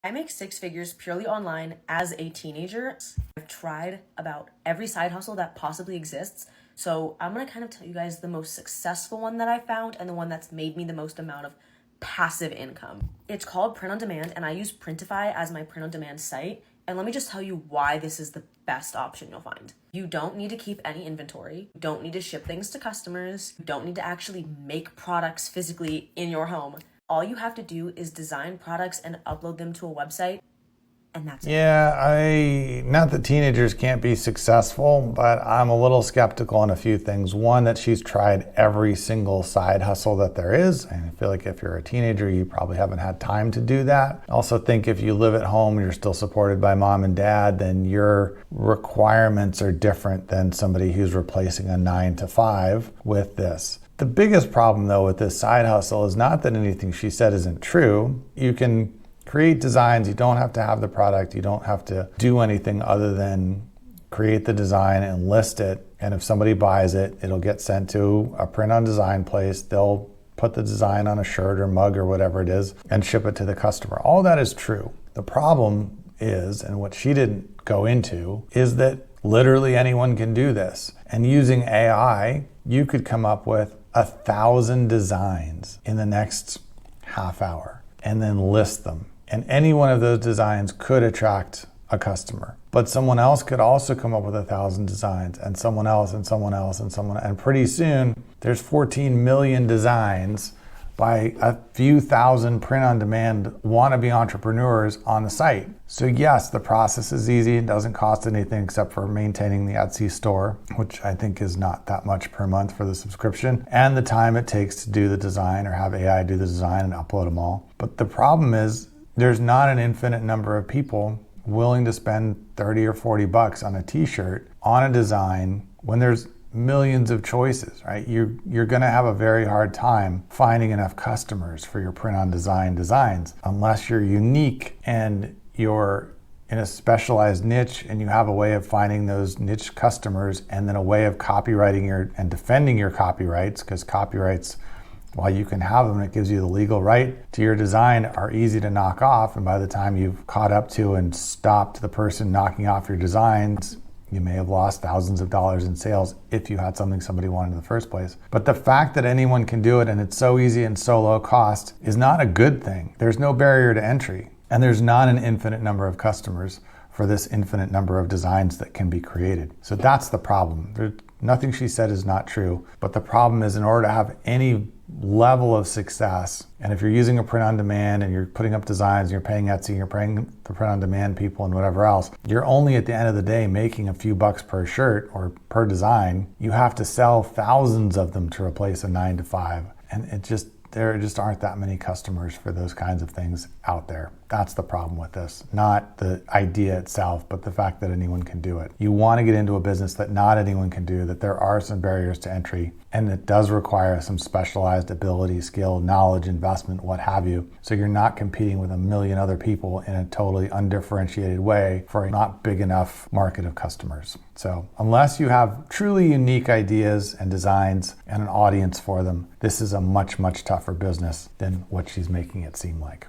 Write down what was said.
I make six figures purely online as a teenager. I've tried about every side hustle that possibly exists. So I'm gonna kind of tell you guys the most successful one that I found and the one that's made me the most amount of passive income. It's called Print on Demand, and I use Printify as my print on demand site. And let me just tell you why this is the best option you'll find. You don't need to keep any inventory. You don't need to ship things to customers. You don't need to actually make products physically in your home. All you have to do is design products and upload them to a website, and that's it. Yeah, not that teenagers can't be successful, but I'm a little skeptical on a few things. One, that she's tried every single side hustle that there is. And I feel like if you're a teenager, you probably haven't had time to do that. I also think if you live at home and you're still supported by mom and dad, then your requirements are different than somebody who's replacing a 9 to 5 with this. The biggest problem, though, with this side hustle is not that anything she said isn't true. You can create designs. You don't have to have the product. You don't have to do anything other than create the design and list it. And if somebody buys it, it'll get sent to a print on design place. They'll put the design on a shirt or mug or whatever it is and ship it to the customer. All that is true. The problem is, and what she didn't go into, is that literally anyone can do this. And using AI, you could come up with 1,000 designs in the next half hour and then list them. And any one of those designs could attract a customer. But someone else could also come up with 1,000 designs, and someone else and someone else and someone. And pretty soon there's 14 million designs by a few thousand print-on-demand wannabe entrepreneurs on the site. So yes, the process is easy. It doesn't cost anything except for maintaining the Etsy store, which I think is not that much per month for the subscription, and the time it takes to do the design or have AI do the design and upload them all. But the problem is there's not an infinite number of people willing to spend 30 or 40 bucks on a t-shirt on a design when there's millions of choices, right? You're going to have a very hard time finding enough customers for your print on design designs unless you're unique and you're in a specialized niche and you have a way of finding those niche customers and then a way of copywriting and defending your copyrights, because copyrights, while you can have them, it gives you the legal right to your design, are easy to knock off. And by the time you've caught up to and stopped the person knocking off your designs, you may have lost thousands of dollars in sales if you had something somebody wanted in the first place. But the fact that anyone can do it and it's so easy and so low cost is not a good thing. There's no barrier to entry, and there's not an infinite number of customers for this infinite number of designs that can be created. So that's the problem. Nothing she said is not true, but the problem is, in order to have any level of success, and if you're using a print on demand and you're putting up designs and you're paying Etsy and you're paying the print on demand people and whatever else, you're only at the end of the day making a few bucks per shirt or per design. You have to sell thousands of them to replace a 9 to 5, and there just aren't that many customers for those kinds of things out there. That's the problem with this. Not the idea itself, but the fact that anyone can do it. You want to get into a business that not anyone can do, that there are some barriers to entry, and it does require some specialized ability, skill, knowledge, investment, what have you. So you're not competing with a million other people in a totally undifferentiated way for a not big enough market of customers. So unless you have truly unique ideas and designs and an audience for them, this is a much, much tougher business than what she's making it seem like.